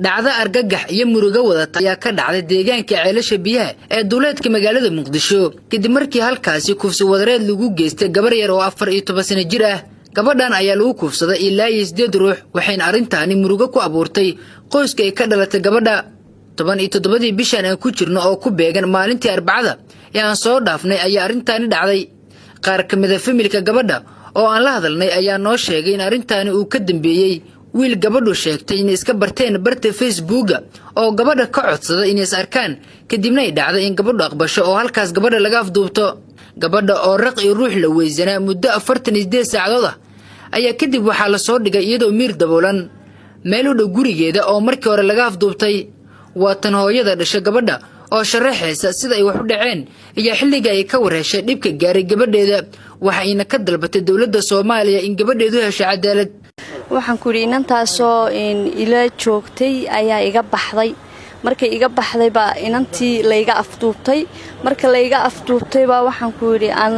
dhacdo argagax iyo murugo wadata ayaa ka dhacday deegaanka ceelasha biyaha ee duleedka magaalada Muqdisho kadib markii halkaasi kufsi wadareed lagu geystay gabar yar oo 14 sano jir ah. gabadhan ayaa lagu kufsaday ilaa 8 ruux waxayna arrintaani murugo ku abuurtay qoyska ay ka dhalatay gabadha. 17 bishan aan ku jirno oo ku beegan maalintii Arbacada ee aan soo dhaafnay ayaa arrintaani dhacday. qaar ka mid ah familka gabadha oo aan la hadalnay ayaa noo sheegay in arrintaani uu ka dambeeyay wiil gabadhu sheegtay in iska barteen barta Facebook oo gabadha ka codsaday in is arkaan kadibna ay dhacday in gabadhu aqbasho oo halkaas gabadha laga afduubto. gabadha oo raq iyo ruux la weysanaa muddo 48 saacadood ayaa kadib waxaa la soo dhigay iyadoo miir daboolan meel u dhow gurigeeda oo markii hore laga afduubtay. waa tan hooyada dhashay gabadha oo sharaxaysa sida ay wax u dhaceen iyo xilliga ay ka wareeshay dhibka gaaray gabadheeda waxayna ka dalbatay dawladda Soomaaliya in gabadheedu hesho cadaalad. waxaan ku yiri inantaasoo ila joogtay ayaa iga baxday markay iga baxday baa inantii layga afduubtay marka layga afduubtay baa waxaan ku yiri aan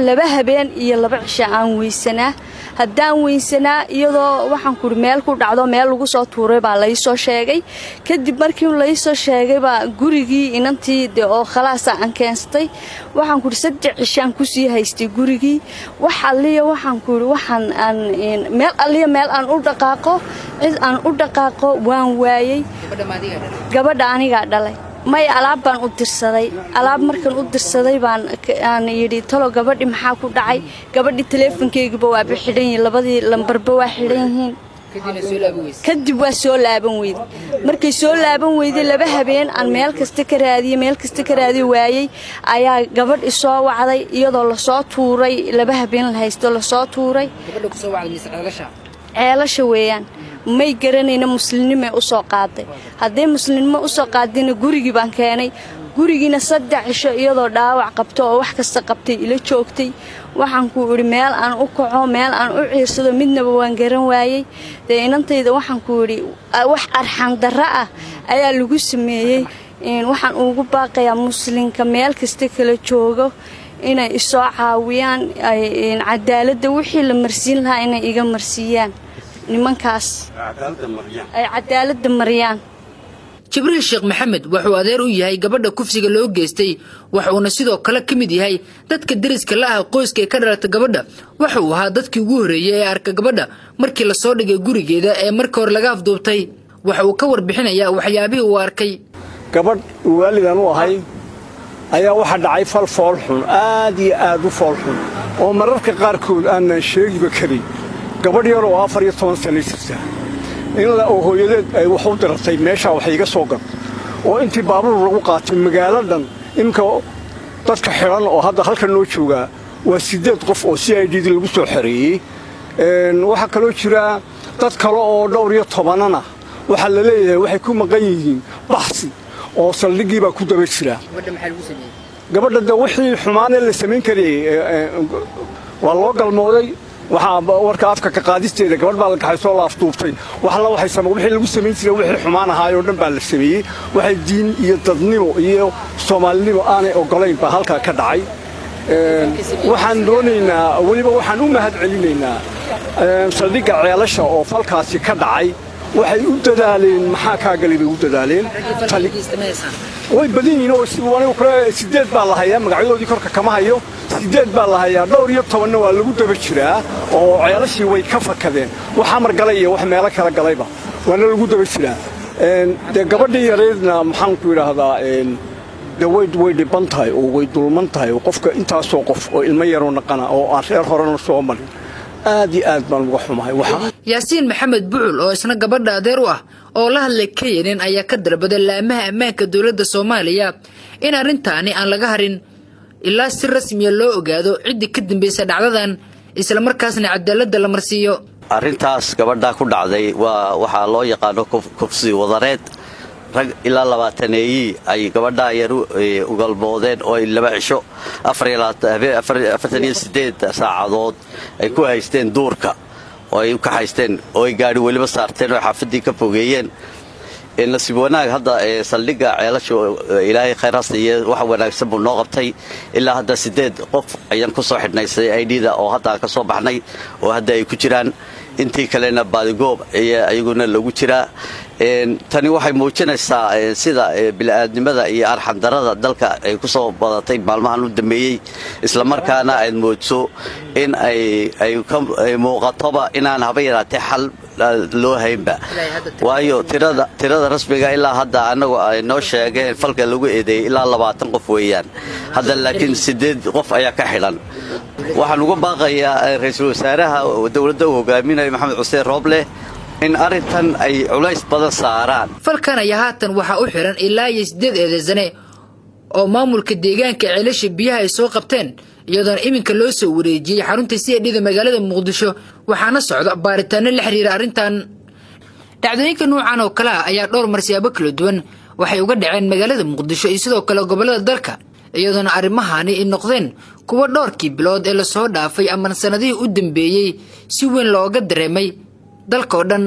laba habeen iyo laba cisho aan weysanaa haddaan weysanaa iyadoo waxaan ku yiri meel ku dhacdo meel lagu soo tuuray baa la soo sheegay kadib markii la soo sheegay baa gurigii inantii oo khalaas aan keensatay waxaan ku yiri 3 cisho aan ku sii haystay gurigii wax aliya waxaan ku yiri waxaan aan meel aan u dhaqaaqo cid aan u dhaqaaqo waan waayay gabadha aniga dhalay may alaab baan u dirsaday alaab markan u dirsaday baan aan yiri talo gabadhi maxaa ku dhacay gabadhi teleefankeyga waa bixidhan labadii lambarba waa xidhan yihiin kadib waa soo laaban weyday markay soo laaban weyday laba habeen aan meel kasta ka raadiyay waayay ayaa gabadh isoo wacday iyadoo la soo tuuray laba habeen la haysto la soo tuuray gabadha ku soo wacday miscaalasha ceelasha weeyaan may garanayna muslimnimo u soo qaaday haddii muslimnimo u soo qaadina gurigii baan keenay gurigiina 3 cisho iyadoo dhaawac qabto oo wax kasta qabtay ila joogtay waxaan ku iri meel aan u kaco meel aan u ciirsado midnaba waan garan waayay inantayda waxaan ku iri wax arxan darro ah ayaa lagu sameeyay waxaan ugu baaqayaa muslimka meel kasta kala joogo inay isoo caawiyaan cadaaladda wixii la marsiin lahaa inay iga marsiiyaan nimankaas ay cadaaladda mariyaan. Jibriil Sheekh Maxamed wuxuu adeer u yahay gabadha kufsiga loo geystay wuxuuna sidoo kale ka mid yahay dadka dariska la ah qoyska ka dhalatay gabadha wuxuu ahaa dadkii ugu horeeyay ee arka gabadha markii la soo dhigay gurigeeda ee markii hore laga afduubtay wuxuu ka warbixinayaa waxyaabihii uu arkay. gabadh waalidan u ahay ayaa waxa dhacay fal fool xun aad iyo aad u fool xun oo mararka qaarkood aan sheegiba karin gabadh yar oo 14 sano jirta in la hooyadeed ay wax u diratay meesha wax iga soo gad oo intii baabuur lagu qaatay magaaladan inka dadka xiran oo hadda halkan noo jooga waa 8 qof oo CID lagu soo xareeyay waxa kale oo jira dad kale oo dhowr iyo 10 ah waxa la leeyahay waxay ku maqan yihiin baxsi oo saldhigii baa ku daba jira gabadha maxay lagu sameeyay gabadha wixii xumaan la sameyn karay waa loo galmooday waxa warka afka ka qaadisteeda gabadh baa la kaxaysoo la afduubtay waxay sameeyay wixii lagu sameyn jiray wixii xumaan ahaa oo dhan baa la sameeyay waxay diin iyo dadnimo iyo Soomaalinimo aanay ogolayn baa halka ka dhacay waxaan doonaynaa waliba waxaan u mahad celinaynaa saldhigga ceelasha oo falkaasi ka dhacay waxay u dadaaleen maxaa ka galay u dadaaleen way badinayeen oo si wanaag kale 8 baa la hayaa magacyadoodii korka kama hayo 8 baa la hayaa dhowr iyo 10 waa lagu daba jiraa oo ceelashii way ka fakadeen waxa mar galay iyo wax meel kala galayba waana lagu daba jiraa gabadhii yareedna maxaan ku yiraahdaa way dhiban tahay oo way dulman tahay qofka intaasoo qof oo ilmo yar oo naqana oo aan reer horena soo marin aad iyo aad baan uga xumahay waxa Yaasiin Maxamed Bucul oo isna gabadha adeer u ah oo la hadlay keenin ayaa ka dalbaday laamaha ammaanka dawladda Soomaaliya in arrintaani aan laga harin ilaa si rasmi ah loo ogaado cid ka dambeysay dhacdadan isla markaasna cadaaladda la marsiiyo. arrintaas gabadha ku dhacday waxa loo yaqaan kufsi wadareed rag ilaa 20 ay gabadha yar u galboodeen oo 2 cisho 48 saacadood ay ku haysteen duurka oo ay ka haysteen oo ay gaari waliba saarteen oo xafadii ka fogeeyeen in nasiib wanaag hadda saldhigga ceelasha ilaahay khayraas iyo wax wanaagsan buu noo qabtay ilaa hadda 8 qof ayaan ku soo xidhnay CID-da oo hadda ka soo baxnay oo hadda ay ku jiraan intii kalena baadigoob ayaguna lagu jiraa tani waxay muujinaysaa sida bini'aadnimada iyo arxandarada dalka ay ku soo badatay maalmahan u dambeeyey isla markaana ay moodso in ay muuqatoba inaan haba yaraatee xal loo haynba waayo tirada rasmiga ilaa hadda anagu ay noo sheegeen falka lagu eedeeyay ilaa 20 qof weeyaan hadda laakiin 8 qof ayaa ka xidhan waxaan uga baaqayaa ra'iisul wasaaraha dawladda uu hogaaminayo Maxamed Xuseen Rooble in arintan ay culays badan saaraan falkan ayaa haatan waxa u xiran ilaa 8 eedeysane oo maamulka deegaanka ceelasha biyaha ay soo qabteen iyadoo iminka loo soo wareejiyay xarunta CID magaalada Muqdisho waxaana socda baaritaano la xiriira arintan dhacdooyinka noocan oo kale ayaa dhowr mar siyaabo kala duwan waxay uga dhaceen magaalada Muqdisho iyo sidoo kale gobolada dalka iyadoo arimahani ay noqdeen kuwa dhowrkii bilood ee la soo dhaafay ama sanadihii u dambeeyay si weyn looga dareemay dalka oo dhan